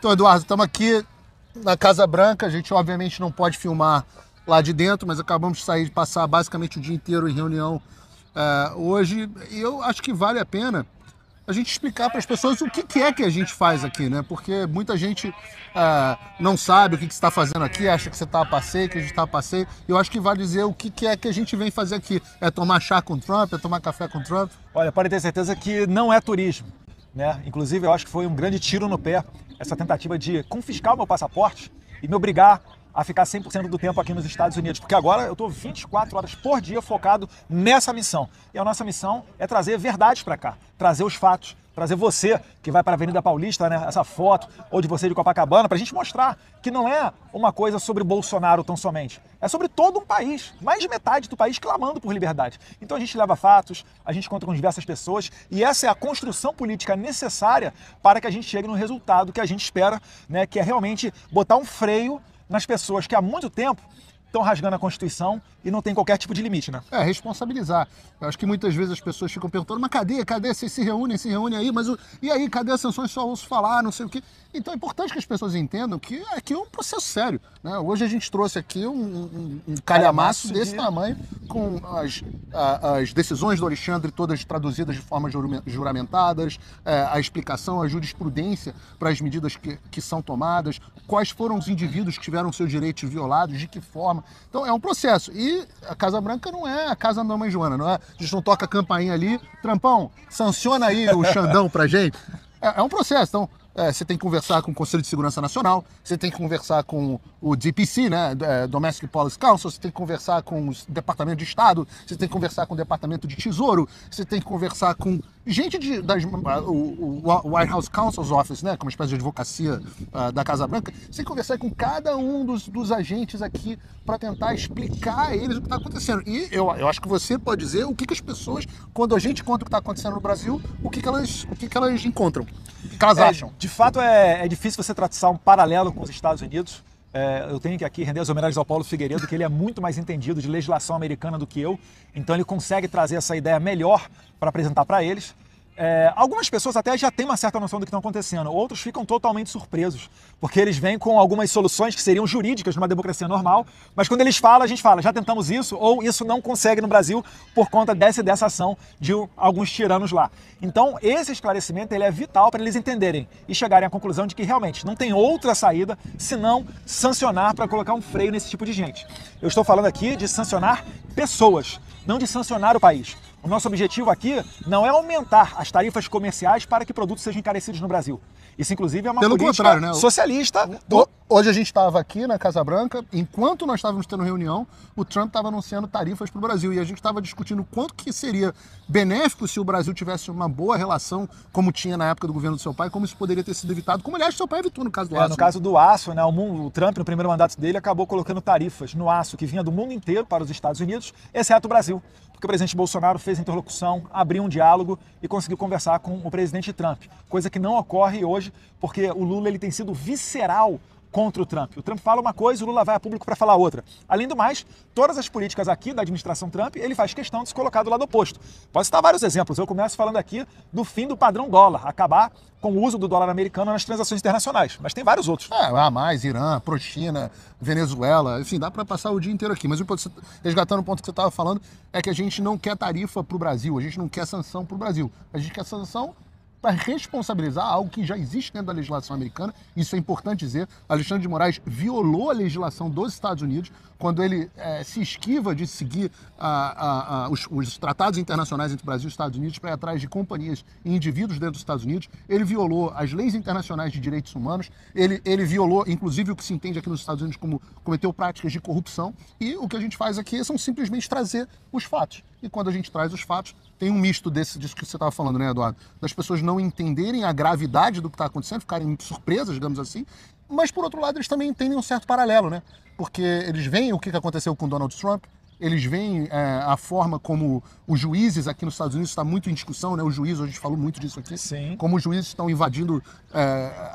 Então, Eduardo, estamos aqui na Casa Branca. A gente, obviamente, não pode filmar lá de dentro, mas acabamos de sair, de passar basicamente o dia inteiro em reunião hoje. E eu acho que vale a pena a gente explicar para as pessoas o que é que a gente faz aqui, né? Porque muita gente não sabe o que você está fazendo aqui, acha que você está a passeio, que a gente está a passeio. Eu acho que vale dizer o que é que a gente vem fazer aqui. É tomar chá com Trump, é tomar café com Trump? Olha, pode ter certeza que não é turismo, né? Inclusive, eu acho que foi um grande tiro no pé essa tentativa de confiscar o meu passaporte e me obrigar a ficar 100% do tempo aqui nos Estados Unidos, porque agora eu estou 24 horas por dia focado nessa missão. E a nossa missão é trazer verdades para cá, trazer os fatos, trazer você que vai para a Avenida Paulista, né, essa foto, ou de você de Copacabana, para a gente mostrar que não é uma coisa sobre Bolsonaro tão somente, é sobre todo um país, mais de metade do país clamando por liberdade. Então a gente leva fatos, a gente conta com diversas pessoas e essa é a construção política necessária para que a gente chegue no resultado que a gente espera, né, que é realmente botar um freio nas pessoas que há muito tempo estão rasgando a Constituição e não tem qualquer tipo de limite, né? Responsabilizar. Eu acho que muitas vezes as pessoas ficam perguntando, mas cadê? Vocês se reúnem aí, mas e aí, cadê as sanções? Só ouço falar, não sei o quê. Então é importante que as pessoas entendam que aqui é um processo sério, né? Hoje a gente trouxe aqui um calhamaço desse tamanho, com as decisões do Alexandre todas traduzidas de forma juramentadas, a explicação, a jurisprudência para as medidas que são tomadas, quais foram os indivíduos que tiveram seus direitos violados, de que forma. Então é um processo. E a Casa Branca não é a casa da Mamãe Joana, não é? A gente não toca a campainha ali, Trampão, sanciona aí o Xandão pra gente. É um processo, então você tem que conversar com o Conselho de Segurança Nacional, você tem que conversar com o DPC, né, Domestic Policy Council, você tem que conversar com o Departamento de Estado, você tem que conversar com o Departamento de Tesouro, você tem que conversar com gente o White House Counsel's Office, né, como uma espécie de advocacia da Casa Branca. Você tem que conversar com cada um dos agentes aqui para tentar explicar a eles o que está acontecendo. E eu acho que você pode dizer o que as pessoas, quando a gente conta o que está acontecendo no Brasil, o que elas encontram, o que elas acham. De fato, é difícil você traçar um paralelo com os Estados Unidos. Eu tenho que aqui render as homenagens ao Paulo Figueiredo, que ele é muito mais entendido de legislação americana do que eu, então ele consegue trazer essa ideia melhor para apresentar para eles. Algumas pessoas até já têm uma certa noção do que está acontecendo, outros ficam totalmente surpresos, porque eles vêm com algumas soluções que seriam jurídicas numa democracia normal, mas quando eles falam, a gente fala, já tentamos isso, ou isso não consegue no Brasil por conta dessa ação de alguns tiranos lá. Então, esse esclarecimento ele é vital para eles entenderem e chegarem à conclusão de que realmente não tem outra saída senão sancionar para colocar um freio nesse tipo de gente. Eu estou falando aqui de sancionar pessoas, não de sancionar o país. O nosso objetivo aqui não é aumentar as tarifas comerciais para que produtos sejam encarecidos no Brasil. Isso, inclusive, é uma política socialista. Hoje a gente estava aqui na Casa Branca, enquanto nós estávamos tendo reunião, o Trump estava anunciando tarifas para o Brasil e a gente estava discutindo quanto que seria benéfico se o Brasil tivesse uma boa relação, como tinha na época do governo do seu pai, como isso poderia ter sido evitado, como aliás seu pai evitou no caso do aço. No caso do aço, né, o Trump, no primeiro mandato dele, acabou colocando tarifas no aço que vinha do mundo inteiro para os Estados Unidos, exceto o Brasil. Porque o presidente Bolsonaro fez interlocução, abriu um diálogo e conseguiu conversar com o presidente Trump, coisa que não ocorre hoje, porque o Lula ele tem sido visceral contra o Trump. O Trump fala uma coisa, o Lula vai a público para falar outra. Além do mais, todas as políticas aqui da administração Trump, ele faz questão de se colocar do lado oposto. Posso citar vários exemplos. Eu começo falando aqui do fim do padrão dólar, acabar com o uso do dólar americano nas transações internacionais. Mas tem vários outros. Mais Irã, Pro-China, Venezuela, enfim, dá para passar o dia inteiro aqui. Mas resgatando o ponto que você estava falando, é que a gente não quer tarifa para o Brasil, a gente não quer sanção para o Brasil. A gente quer sanção para responsabilizar algo que já existe dentro da legislação americana. Isso é importante dizer. Alexandre de Moraes violou a legislação dos Estados Unidos quando ele se esquiva de seguir os tratados internacionais entre Brasil e Estados Unidos para ir atrás de companhias e indivíduos dentro dos Estados Unidos. Ele violou as leis internacionais de direitos humanos, ele violou, inclusive, o que se entende aqui nos Estados Unidos como cometeu práticas de corrupção. E o que a gente faz aqui são simplesmente trazer os fatos. E quando a gente traz os fatos, tem um misto disso que você estava falando, né, Eduardo? Das pessoas não entenderem a gravidade do que está acontecendo, ficarem surpresas, digamos assim, mas, por outro lado, eles também entendem um certo paralelo, né? Porque eles veem o que aconteceu com Donald Trump, eles veem a forma como os juízes aqui nos Estados Unidos está muito em discussão, né? Os juízes, a gente falou muito disso aqui, sim, como os juízes estão invadindo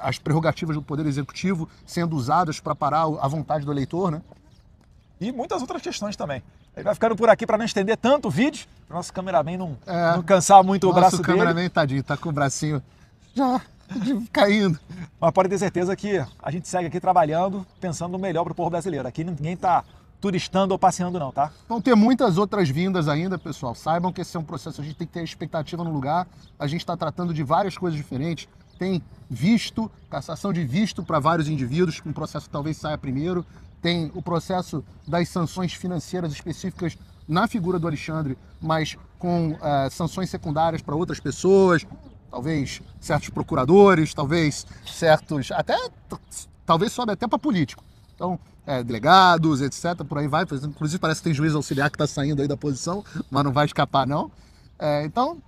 as prerrogativas do Poder Executivo, sendo usadas para parar a vontade do eleitor, né? E muitas outras questões também. Ele vai ficando por aqui para não estender tanto o vídeo, para o nosso cameraman não cansar muito o braço dele. Nosso cameraman, tadinho, tá com o bracinho já de ficar indo. Mas pode ter certeza que a gente segue aqui trabalhando, pensando no melhor para o povo brasileiro. Aqui ninguém está turistando ou passeando não, tá? Vão ter muitas outras vindas ainda, pessoal. Saibam que esse é um processo, a gente tem que ter expectativa no lugar. A gente está tratando de várias coisas diferentes. Tem visto, cassação de visto para vários indivíduos, um processo que talvez saia primeiro. Tem o processo das sanções financeiras específicas na figura do Alexandre, mas com sanções secundárias para outras pessoas, talvez certos procuradores, talvez certos, talvez sobe até para político. Então, delegados, etc., por aí vai. Inclusive parece que tem juiz auxiliar que está saindo aí da posição, mas não vai escapar não. Então,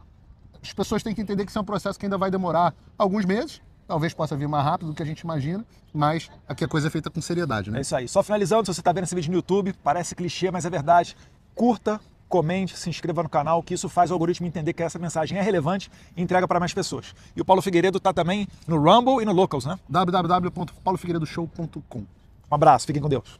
as pessoas têm que entender que isso é um processo que ainda vai demorar alguns meses, talvez possa vir mais rápido do que a gente imagina, mas aqui a coisa é feita com seriedade, né? É isso aí. Só finalizando, se você está vendo esse vídeo no YouTube, parece clichê, mas é verdade. Curta, comente, se inscreva no canal, que isso faz o algoritmo entender que essa mensagem é relevante e entrega para mais pessoas. E o Paulo Figueiredo está também no Rumble e no Locals, né? www.paulofigueiredoshow.com. Um abraço, fiquem com Deus.